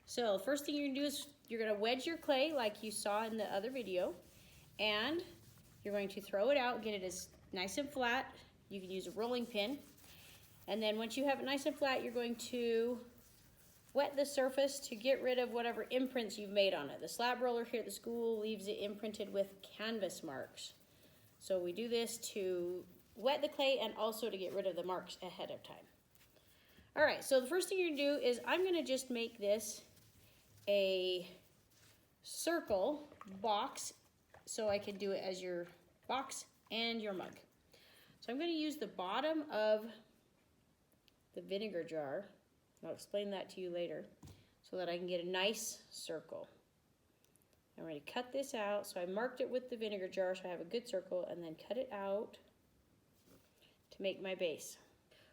So the first thing you're gonna do is you're gonna wedge your clay like you saw in the other video, and you're going to throw it out, get it as nice and flat. You can use a rolling pin. And then once you have it nice and flat, you're going to wet the surface to get rid of whatever imprints you've made on it. The slab roller here at the school leaves it imprinted with canvas marks. So we do this to wet the clay and also to get rid of the marks ahead of time. All right, so the first thing you're gonna do is I'm gonna just make this a circle box so I can do it as your box and your mug. So I'm going to use the bottom of the vinegar jar. I'll explain that to you later so that I can get a nice circle. I'm going to cut this out. So I marked it with the vinegar jar so I have a good circle, and then cut it out to make my base.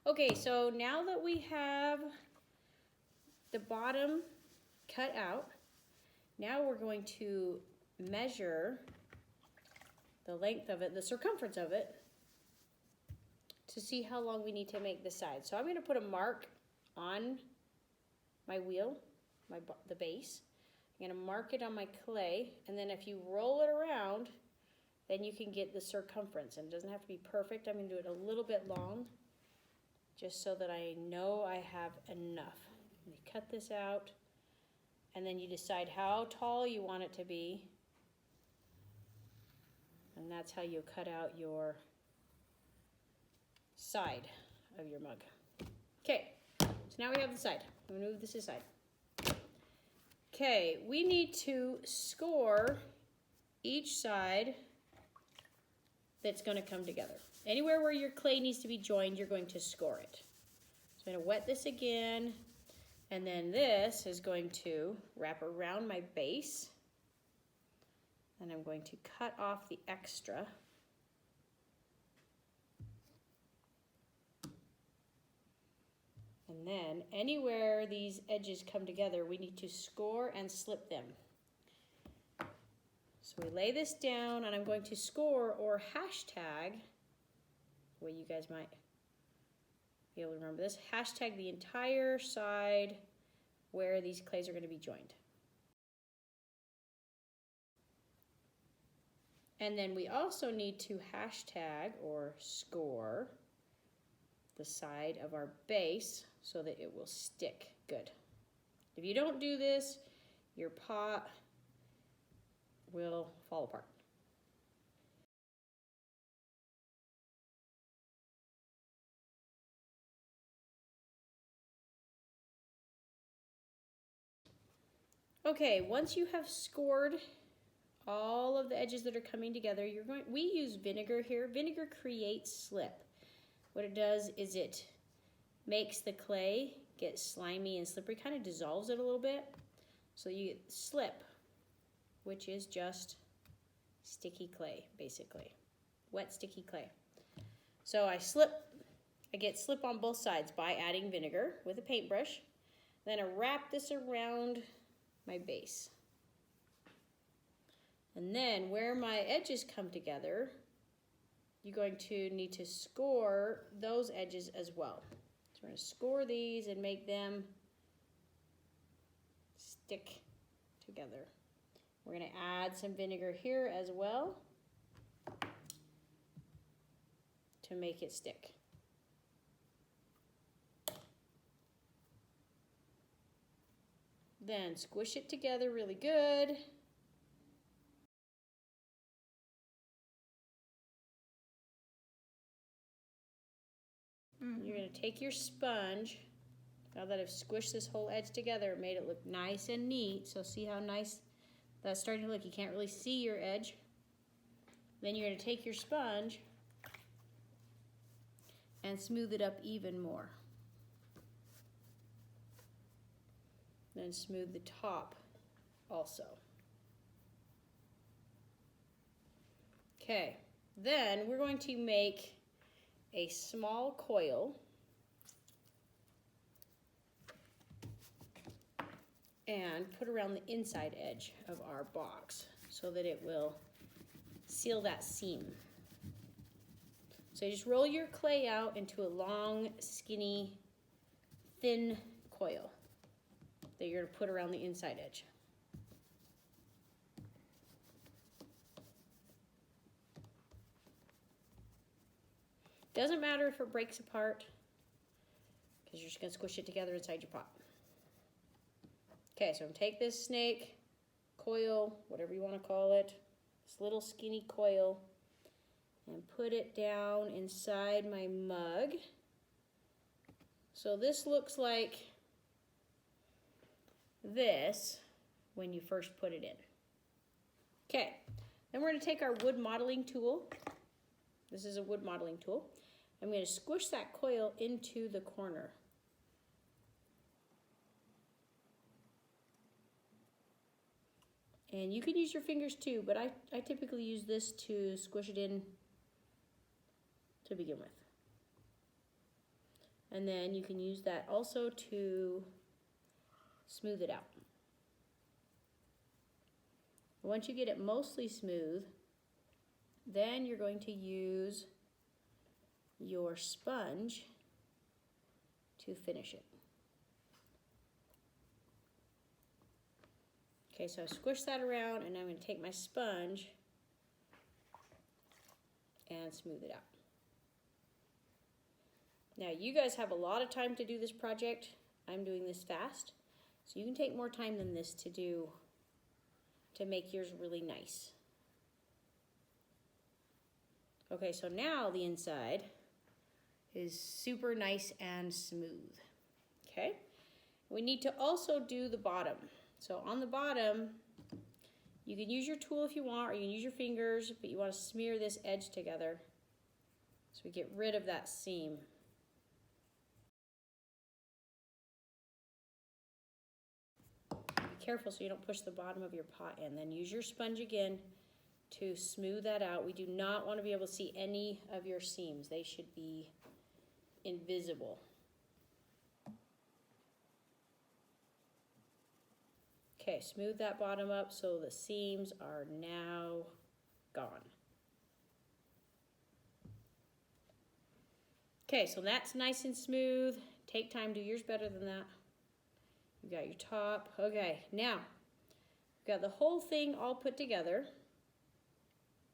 Okay, so now that we have the bottom cut out, now we're going to measure the length of it, the circumference of it, to see how long we need to make the side. So I'm going to put a mark on my wheel, the base. I'm going to mark it on my clay, and then if you roll it around, then you can get the circumference. And it doesn't have to be perfect. I'm going to do it a little bit long, just so that I know I have enough. You cut this out, and then you decide how tall you want it to be, and that's how you cut out your side of your mug. Okay, so now we have the side. I'm gonna move this aside. Okay, we need to score each side that's gonna come together. Anywhere where your clay needs to be joined, you're going to score it. So I'm gonna wet this again, and then this is going to wrap around my base, and I'm going to cut off the extra. And then anywhere these edges come together, we need to score and slip them. So we lay this down, and I'm going to score or hashtag, the way you guys might be able to remember this, hashtag the entire side where these clays are going to be joined. And then we also need to hashtag or score the side of our base so that it will stick good. If you don't do this, your pot will fall apart. Okay, once you have scored all of the edges that are coming together, we use vinegar here. Vinegar creates slip. What it does is it makes the clay get slimy and slippery, kind of dissolves it a little bit. So you get slip, which is just sticky clay, basically. Wet, sticky clay. So I get slip on both sides by adding vinegar with a paintbrush. Then I wrap this around my base. And then where my edges come together, you're going to need to score those edges as well. So we're going to score these and make them stick together. We're going to add some vinegar here as well to make it stick. Then squish it together really good. You're going to take your sponge, now that I've squished this whole edge together, made it look nice and neat, so see how nice that's starting to look. You can't really see your edge. Then you're going to take your sponge and smooth it up even more. Then smooth the top also. Okay, then we're going to make a small coil and put around the inside edge of our box so that it will seal that seam. So you just roll your clay out into a long, skinny, thin coil that you're gonna put around the inside edge. Doesn't matter if it breaks apart, because you're just gonna squish it together inside your pot. Okay, so I'm gonna take this snake, coil, whatever you wanna call it, this little skinny coil, and put it down inside my mug. So this looks like this when you first put it in. Okay, then we're gonna take our wood modeling tool. This is a wood modeling tool. I'm gonna squish that coil into the corner. And you can use your fingers too, but I typically use this to squish it in to begin with. And then you can use that also to smooth it out. Once you get it mostly smooth, then you're going to use your sponge to finish it. Okay, so I squish that around, and I'm going to take my sponge and smooth it out. Now, you guys have a lot of time to do this project. I'm doing this fast, so you can take more time than this to make yours really nice. Okay, so now the inside is super nice and smooth. Okay, we need to also do the bottom. So on the bottom, you can use your tool if you want, or you can use your fingers, but you want to smear this edge together so we get rid of that seam. Be careful so you don't push the bottom of your pot in. Then use your sponge again to smooth that out. We do not want to be able to see any of your seams. They should be invisible. Okay, smooth that bottom up so the seams are now gone. Okay, so that's nice and smooth. Take time, do yours better than that. You got your top. Okay, now we've got the whole thing all put together.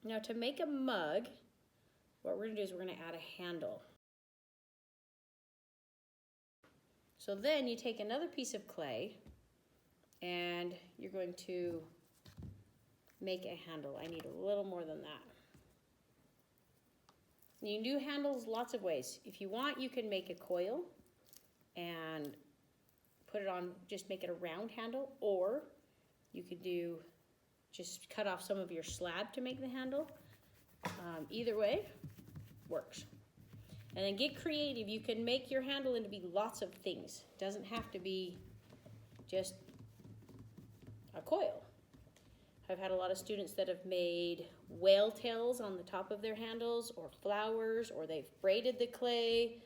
Now to make a mug, what we're gonna do is we're gonna add a handle. So then you take another piece of clay and you're going to make a handle. I need a little more than that. You can do handles lots of ways. If you want, you can make a coil and put it on, just make it a round handle, or you could do, just cut off some of your slab to make the handle. Either way works. And then get creative. You can make your handle into be lots of things. It doesn't have to be just a coil. I've had a lot of students that have made whale tails on the top of their handles, or flowers, or they've braided the clay.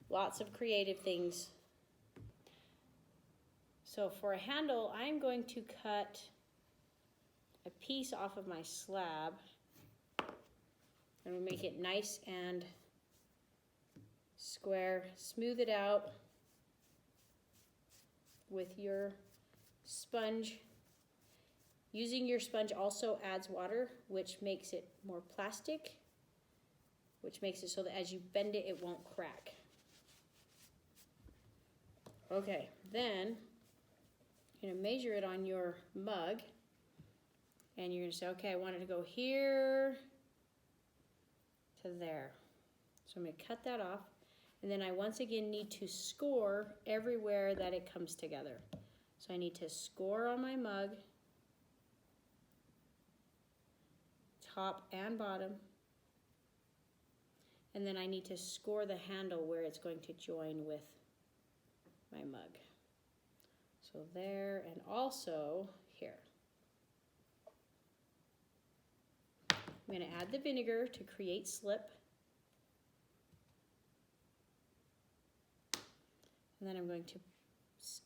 Lots of creative things. So for a handle, I'm going to cut a piece off of my slab and we'll make it nice and square. Smooth it out with your sponge. Using your sponge also adds water, which makes it more plastic, which makes it so that as you bend it, it won't crack. Okay, then you're gonna measure it on your mug, and you're gonna say, okay, I want it to go here to there. So I'm gonna cut that off, and then I once again need to score everywhere that it comes together. So I need to score on my mug, top and bottom, and then I need to score the handle where it's going to join with my mug. So there, and also here. I'm going to add the vinegar to create slip. And then I'm going to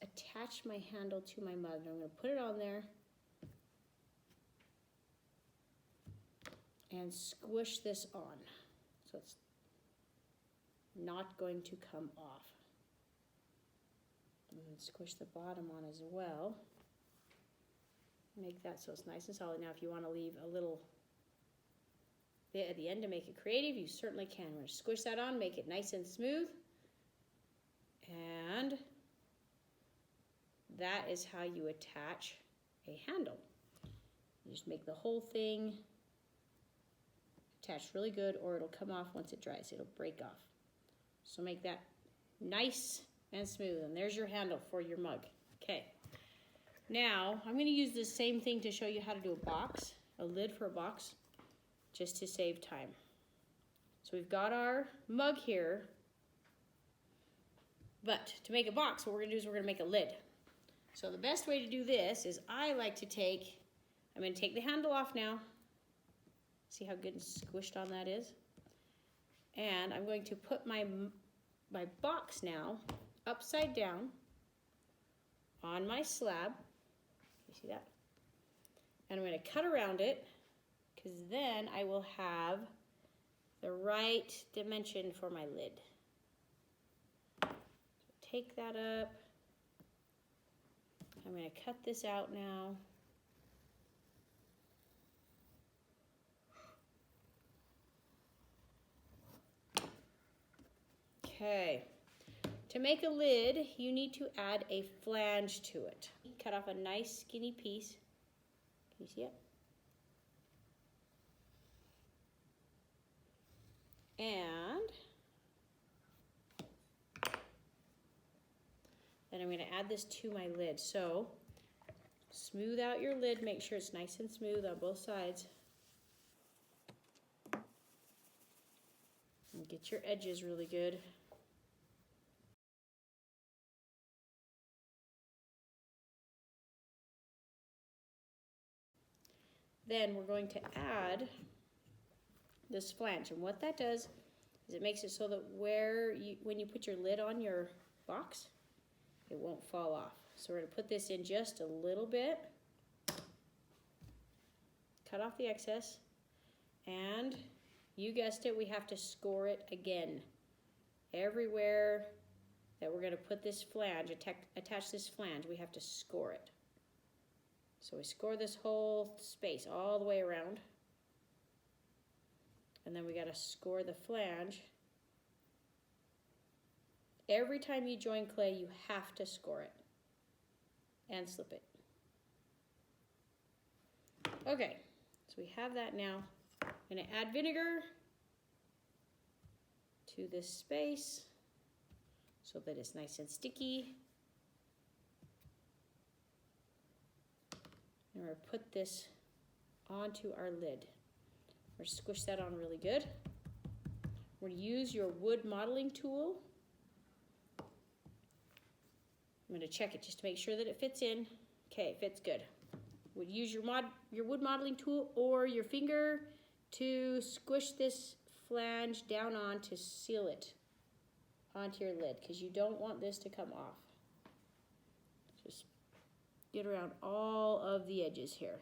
attach my handle to my mug. I'm going to put it on there and squish this on so it's not going to come off. And squish the bottom on as well. Make that so it's nice and solid. Now if you want to leave a little bit at the end to make it creative, you certainly can. We're going to squish that on, make it nice and smooth. And that is how you attach a handle. You just make the whole thing attach really good, or it'll come off once it dries. It'll break off. So make that nice and smooth. And there's your handle for your mug. Okay. Now, I'm going to use this same thing to show you how to do a box, a lid for a box, just to save time. So we've got our mug here, but to make a box, what we're going to do is we're going to make a lid. So the best way to do this is I'm going to take the handle off now. See how good and squished on that is? And I'm going to put my box now upside down on my slab. You see that? And I'm going to cut around it, because then I will have the right dimension for my lid. So take that up. I'm going to cut this out now. Okay. To make a lid, you need to add a flange to it. Cut off a nice skinny piece. Can you see it? And then I'm going to add this to my lid. So smooth out your lid, make sure it's nice and smooth on both sides. And get your edges really good. Then we're going to add this flange, and what that does is it makes it so that when you put your lid on your box, it won't fall off. So we're going to put this in just a little bit, cut off the excess, and you guessed it, we have to score it again. Everywhere that we're going to put this flange, attach this flange, we have to score it. So we score this whole space all the way around. And then we got to score the flange. Every time you join clay, you have to score it and slip it. Okay, so we have that now. I'm going to add vinegar to this space so that it's nice and sticky. And we're going to put this onto our lid. We're going to squish that on really good. We're going to use your wood modeling tool. I'm going to check it just to make sure that it fits in. Okay, it fits good. Would use your wood modeling tool or your finger to squish this flange down on to seal it onto your lid, because you don't want this to come off. Just get around all of the edges here.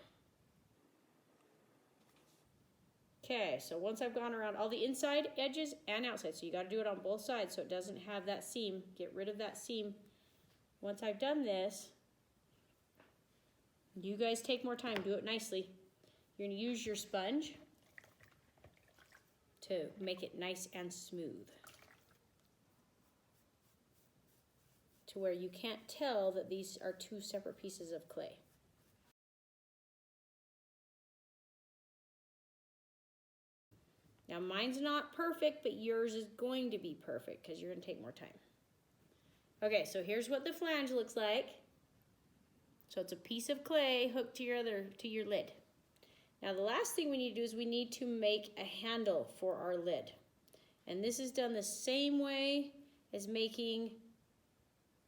Okay, so once I've gone around all the inside edges and outside, so you got to do it on both sides so it doesn't have that seam. Get rid of that seam. Once I've done this, you guys take more time, do it nicely. You're going to use your sponge to make it nice and smooth, to where you can't tell that these are two separate pieces of clay. Now mine's not perfect, but yours is going to be perfect because you're going to take more time. Okay, so here's what the flange looks like. So it's a piece of clay hooked to your lid. Now the last thing we need to do is we need to make a handle for our lid. And this is done the same way as making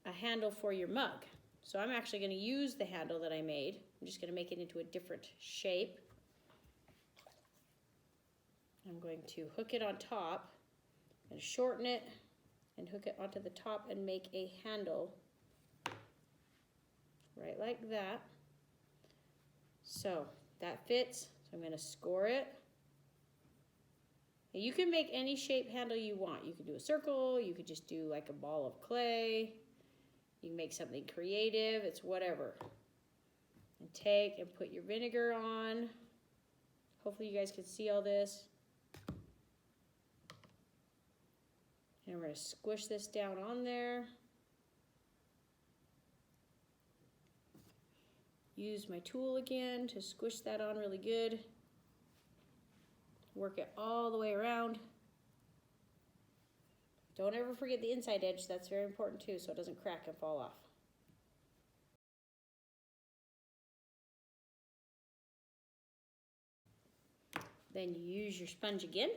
a handle for your mug. So I'm actually going to use the handle that I made. I'm just going to make it into a different shape. I'm going to hook it on top and shorten it and hook it onto the top and make a handle right like that. So that fits. So I'm going to score it. And you can make any shape handle you want. You could do a circle, you could just do like a ball of clay. You can make something creative, it's whatever. And take and put your vinegar on. Hopefully you guys can see all this. And we're going to squish this down on there. Use my tool again to squish that on really good. Work it all the way around. Don't ever forget the inside edge, that's very important too, so it doesn't crack and fall off. Then you use your sponge again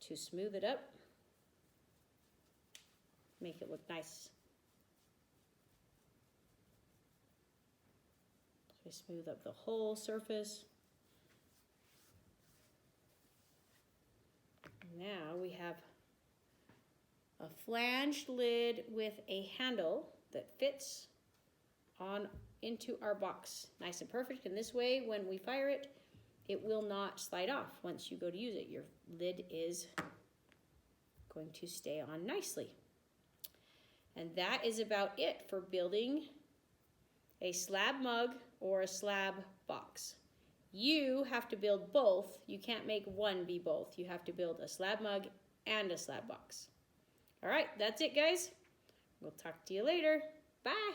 to smooth it up. Make it look nice. So we smooth up the whole surface. Now we have a flanged lid with a handle that fits on into our box. Nice and perfect. And this way, when we fire it, it will not slide off once you go to use it. Your lid is going to stay on nicely. And that is about it for building a slab mug or a slab box. You have to build both. You can't make one be both. You have to build a slab mug and a slab box. All right, that's it, guys. We'll talk to you later. Bye.